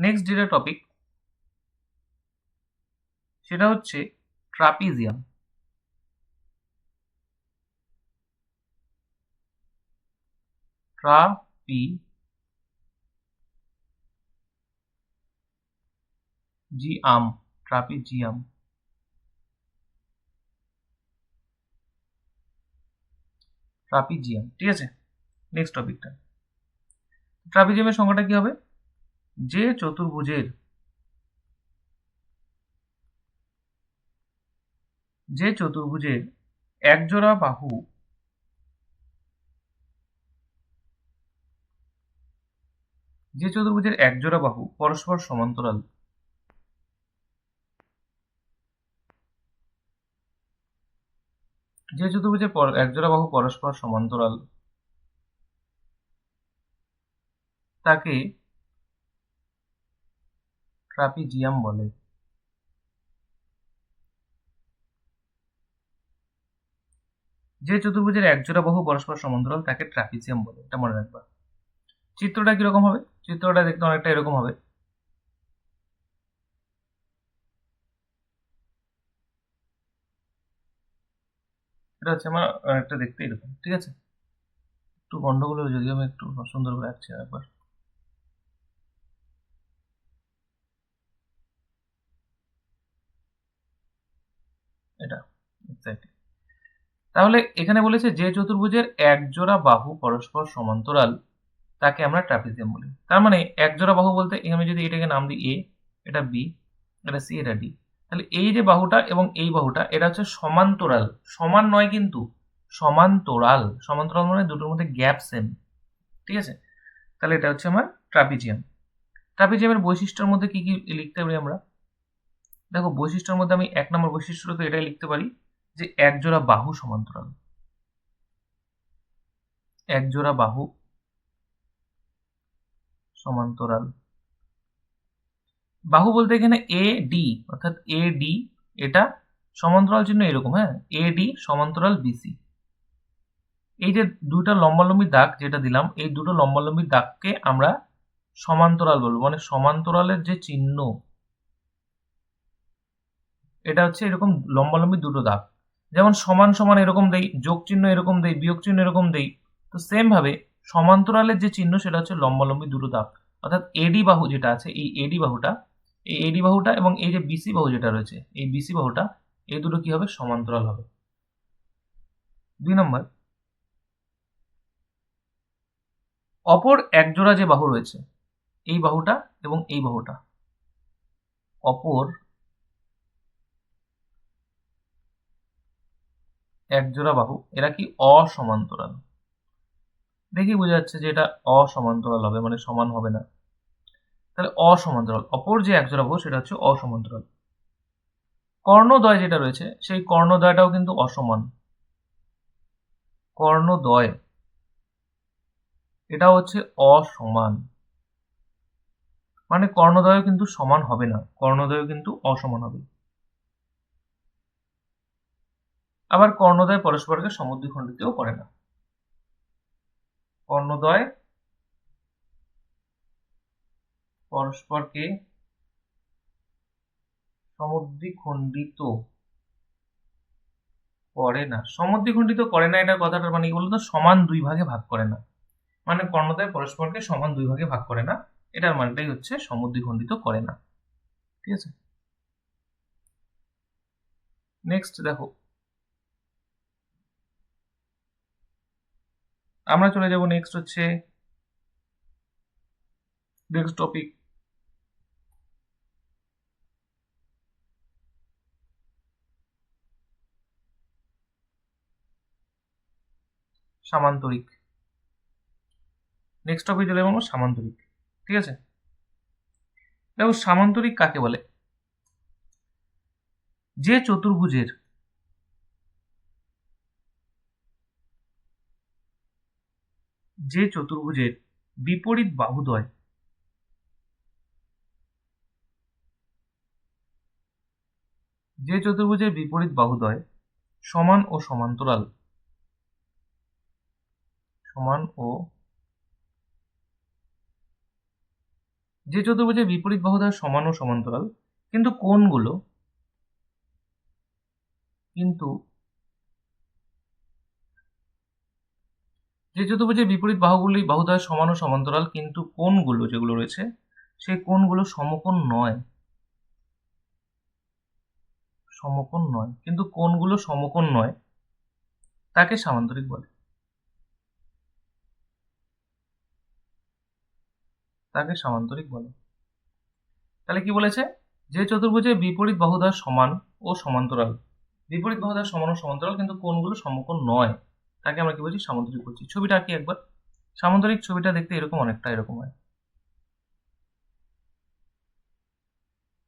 Next যেটা topic সেটা হচ্ছে ট্রাপিজিয়াম। Trapezium, trapezium. ট্রাপিজিয়াম, ঠিক আছে। নেক্সট টপিকটা ট্রাপিজিয়ামের সংখ্যাটা কি হবে? যে চতুর্ভুজের একজোড়া বাহু পরস্পর সমান্তরাল, তাকে ট্রাপিজিয়াম বলে। যে চতুর্ভুজের একজোড়া বাহু পরস্পর সমান্তরাল তাকে ট্রাপিজিয়াম বলে, এটা মনে রাখবা। চিত্রটা কিরকম হবে? চিত্রটা দেখতে অনেকটা এরকম হবে। এটা হচ্ছে আমার একটা দেখতে এরকম, ঠিক আছে। একটু গন্ডগোল হলে যদিও আমি একটু সুন্দর করে রাখছি একবার। এটা এক্স্যাক্টলি। তাহলে এখানে বলেছে যে চতুর্ভুজের একজোড়া বাহু পরস্পর সমান্তরাল তাকে আমরা ট্রাপিজিয়াম বলি। তার মানে একজোড়া বাহু বলতে আমি যদি এটাকে নাম দিই এ, এটা বি, এটা সি, এটা ডি, তাহলে এই যে বাহুটা এবং এই বাহুটা এটা হচ্ছে সমান্তরাল, সমান নয় কিন্তু সমান্তরাল। সমান্তরাল মানে দুটোর মধ্যে গ্যাপ সেম, ঠিক আছে। তাহলে এটা হচ্ছে আমার ট্রাপিজিয়াম। ট্রাপিজিয়ামের বৈশিষ্ট্যের মধ্যে কি কি লিখতে পারি আমরা? দেখো বৈশিষ্ট্যের মধ্যে আমি 1 নম্বর বৈশিষ্ট্য তো এটাই লিখতে পারি যে একজোড়া বাহু সমান্তরাল। একজোড়া বাহু সমান্তরাল। বাহু বলতে এখানে এ ডি, অর্থাৎ এ ডি এটা সমান্তরাল চিহ্ন এরকম, হ্যাঁ, এ ডি সমান্তরাল বিসি। এই যে দুটো লম্বালম্বী দাগ যেটা দিলাম, এই দুটো লম্বালম্বী দাগকে আমরা সমান্তরাল বলবো, মানে সমান্তরালের যে চিহ্ন এটা হচ্ছে এরকম লম্বালম্বী দুটো দাগ। যেমন সমান সমান এরকম দেই, যোগ চিহ্ন এরকম দেই, বিয়োগ চিহ্ন এরকম দেই, তো সেম ভাবে সমান্তরালের যে চিহ্ন সেটা হচ্ছে লম্বালম্বী দুটো দাগ। অর্থাৎ এডি বাহু যেটা আছে, এই এডি বাহুটা এবং এই যে বিসি বাহু যেটা রয়েছে, এই বিসি বাহুটা, এই দুটো কি হবে? সমান্তরাল হবে। 2 নম্বর, অপর একজোড়া যে বাহু রয়েছে, এই বাহুটা এবং এই বাহুটা, অপর একজোড়া বাহু এরা কি অসমান্তরাল? দেখি বোঝা যাচ্ছে যে এটা অসমান্তরাল হবে, মানে সমান হবে না। তাহলে অসমান্তরাল, অপর যে একজোড়া বাহু সেটা হচ্ছে অসমান্তরাল। কর্ণদ্বয় যেটা রয়েছে সেই কর্ণদ্বয়টাও কিন্তু অসমান। কর্ণদ্বয় এটা হচ্ছে অসমান, মানে কর্ণদ্বয় কিন্তু সমান হবে না, কর্ণদ্বয় কিন্তু অসমান হবে। আবার কর্ণদ্বয় পরস্পরকে সমদ্বিখণ্ডিতও করে না। কর্ণদ্বয় পরস্পরকে সমদ্বিখণ্ডিত করে না। সমদ্বিখণ্ডিত করে না এটা কথাটার মানে কি বলতো? সমান দুই ভাগে ভাগ করে না, মানে কর্ণদ্বয় পরস্পরকে সমান দুই ভাগে ভাগ করে না, এটার মানেটাই হচ্ছে সমদ্বিখণ্ডিত করে না, ঠিক আছে। নেক্সট দেখো, আমরা চলে যাব নেক্সট হচ্ছে নেক্সট টপিক সামান্তরিক। নেক্সট টপিক চলে যাবো সামান্তরিক, ঠিক আছে। দেখো সামান্তরিক কাকে বলে? যে চতুর্ভুজের বিপরীত বাহুদ্বয় সমান ও সমান্তরাল, সমান ও যে চতুর্ভুজের বিপরীত বাহুদ্বয় সমান ও সমান্তরাল কিন্তু কোণগুলো যে চতুর্ভুজের বিপরীত বাহুদ্বয় সমান ও সমান্তরাল কিন্তু কোণগুলো যেগুলো রয়েছে সেই কোণগুলো সমকোণ নয় কিন্তু কোণগুলো সমকোণ নয় তাকে সামান্তরিক বলে। তাহলে কি বলেছে? যে চতুর্ভুজের বিপরীত বাহুদ্বয় সমান ও সমান্তরাল কিন্তু কোণগুলো সমকোণ নয় তাকে আমরা কি বলছি? সামান্তরিক বলছি। ছবিটা কি একবার? সামান্তরিক ছবিটা দেখতে এরকম অনেকটা এরকম হয়,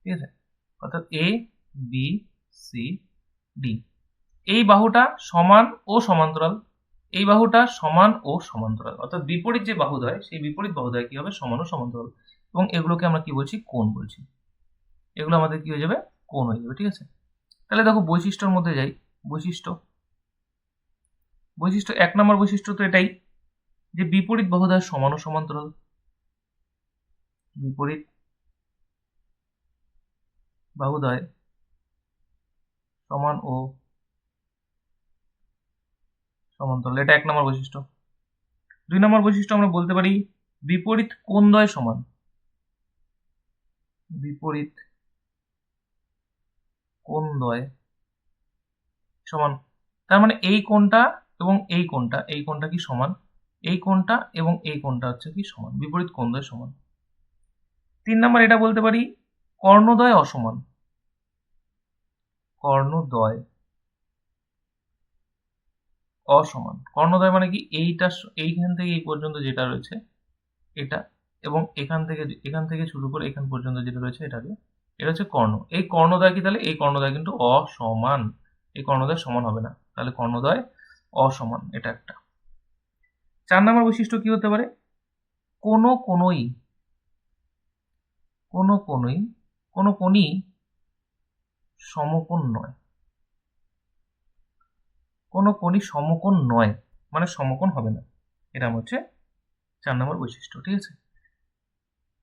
ঠিক আছে? অর্থাৎ এ বি সি ডি, এই বাহুটা সমান ও সমান্তরাল, অর্থাৎ বিপরীত যে বাহুদ্বয় সেই বিপরীত বাহুদ্বয় কি হবে? সমান ও সমান্তরাল, এবং এগুলোকে আমরা কি বলছি? কোণ বলছি। এগুলো আমাদের কি হয়ে যাবে? কোণ হয়ে যাবে, ঠিক আছে? তাহলে দেখো বৈশিষ্ট্যের মধ্যে যাই। বৈশিষ্ট্য 1 নম্বর বৈশিষ্ট্য তো এটাই যে বিপরীত বাহুদ্বয় সমান ও সমান্তরাল। বিপরীত বাহুদ্বয় সমান ও সমান্তরাল, এটা 1 নম্বর বৈশিষ্ট্য। 2 নম্বর বৈশিষ্ট্য আমরা বলতে পারি বিপরীত কোণদ্বয় সমান। বিপরীত কোণদ্বয় সমান, তার মানে এই কোণটা এবং এই কোণটা কি সমান? এই কোণটা এবং এই কোণটা হচ্ছে কি সমান, বিপরীত কোণদ্বয় সমান। 3 নম্বর এটা বলতে পারি কর্ণদ্বয় অসমান। কর্ণদ্বয় কর্ণদ্বয় মানে কি? এইখান থেকে এই পর্যন্ত যেটা রয়েছে এটা, এবং এখান থেকে শুরু করে এখান পর্যন্ত যেটা রয়েছে এটা হচ্ছে কর্ণ। এই কর্ণদ্বয় কি? তাহলে এই কর্ণদ্বয় কিন্তু অসমান, এই কর্ণদ্বয় সমান হবে না, তাহলে কর্ণদ্বয় অসমান, এটা একটা। 4 নম্বর বৈশিষ্ট্য কি হতে পারে? কোনো কোণই সমকোণ নয়। কোনো কোণই সমকোণ নয় মানে সমকোণ হবে না, এটা হচ্ছে 4 নম্বর বৈশিষ্ট্য, ঠিক আছে?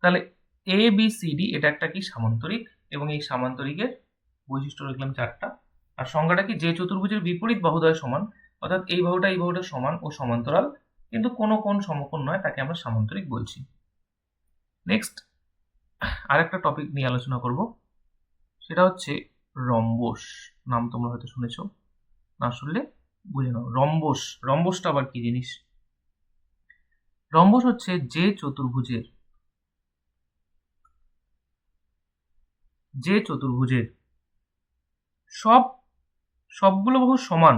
তাহলে এ বি সি ডি এটা একটা কি? সামান্তরিক, এবং এই সামান্তরিকের বৈশিষ্ট্য লিখলাম 4টা। আর সংজ্ঞাটা কি? যে চতুর্ভুজের বিপরীত বাহুদ্বয় সমান, অর্থাৎ এই বাহুটা সমান ও সমান্তরাল কিন্তু কোনো কোণ সমকোণ নয় তাকে আমরা সামান্তরিক বলছি। নেক্সট আরেকটা টপিক নিয়ে আলোচনা করব, সেটা হচ্ছে রম্বস। নাম তোমরা হয়তো শুনেছো, না শুনলে বুঝে নাও। রম্বসটা আবার কি জিনিস? রম্বস হচ্ছে যে চতুর্ভুজের সবগুলো বাহু সমান,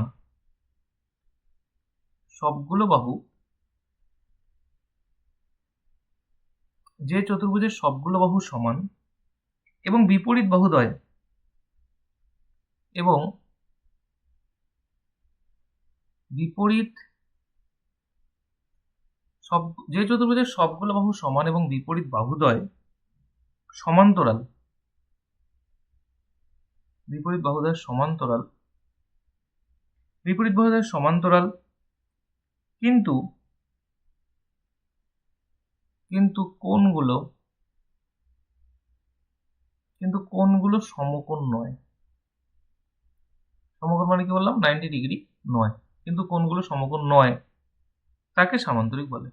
যে চতুর্ভুজের সবগুলো বাহু সমান এবং বিপরীত বাহুদ্বয় যে চতুর্ভুজের সবগুলো বাহু সমান এবং বিপরীত বাহুদ্বয় সমান্তরাল, কিন্তু কোণগুলো সমকোণ নয়। সমকোণ মানে কি বললাম? 90 ডিগ্রি নয়, কিন্তু কোণগুলো সমকোণ নয় তাকে সামান্তরিক বলে।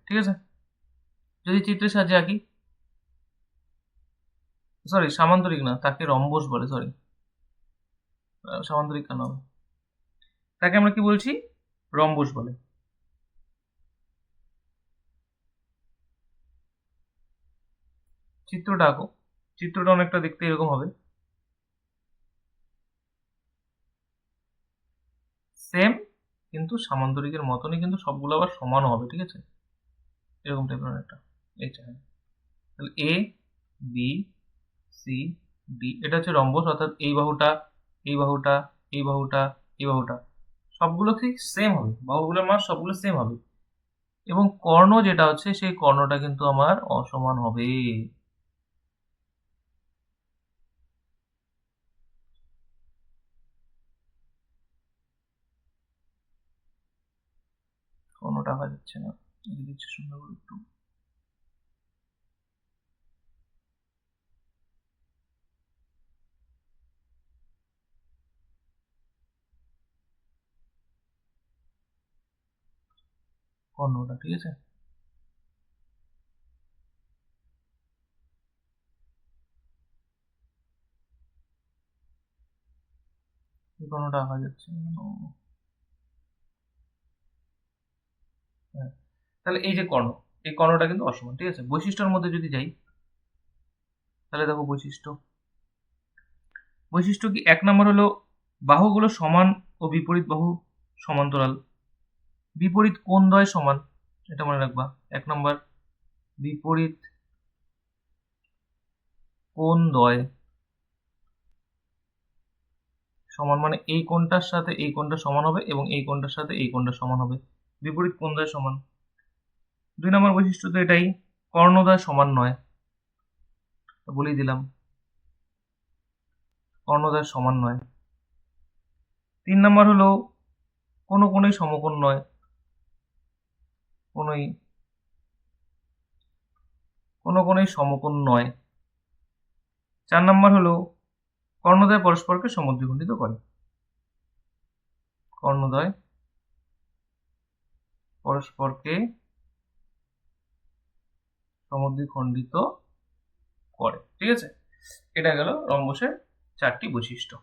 ঠিক আছে? যদি চিত্রের সাহায্যে আঁকি, সামান্তরিক না, তাকে রম্বস বলে। সামান্তরিক কেন হবে? তাকে আমরা কি বলছি? রম্বস বলে। চিত্রটা আঁকো, চিত্রটা অনেকটা দেখতে এরকম হবে, সেম কিন্তু সামান্তরিকের মতনই, কিন্তু সবগুলো আবার সমানও হবে, ঠিক আছে? এরকম টাইপের একটা এইটা। তাহলে এ বি সি ডি এটা হচ্ছে রম্বস, অর্থাৎ এই বাহুটা সবগুলো কি সেম হবে, বাহুগুলোর মান সবগুলো সেম হবে, এবং কর্ণ যেটা হচ্ছে সেই কর্ণটা কিন্তু আমার অসমান হবে। কর্ণটা হওয়া যাচ্ছে না, দিচ্ছি সুন্দর করে একটু। কর্ণটা ঠিক আছে, এই কর্ণটা হওয়া যাচ্ছে না। হ্যাঁ, তাহলে এই যে কর্ণ, এই কর্ণটা কিন্তু অসমান, ঠিক আছে। বৈশিষ্ট্যের মধ্যে যদি যাই, তাহলে দেখো বৈশিষ্ট্য কি, 1 নম্বর হলো বাহুগুলো সমান ও বিপরীত বাহু সমান্তরাল, বিপরীত কোণদ্বয় সমান, এটা মনে রাখবা। 1 নম্বর, বিপরীত কোণদ্বয় সমান, মানে এই কোণটার সাথে এই কোণটা সমান হবে এবং এই কোণটার সাথে এই কোণটা সমান হবে, বিপরীত কোণদ্বয় সমান। 2 নম্বর বৈশিষ্ট্য তো এটাই, কর্ণদ্বয় সমান নয়, বলেই দিলাম, কর্ণদ্বয় সমান নয়। 3 নম্বর হলো কোনো কোণই সমকোণ নয়, কোনো কোণই সমকোণ নয়। 4 নম্বর হলো কর্ণদ্বয় পরস্পরকে সমদ্বিখণ্ডিত করে, কর্ণদ্বয় পরস্পরকে সমদ্বিখণ্ডিত করে, ঠিক আছে। এটা গেল রম্বসের 4টি বৈশিষ্ট্য।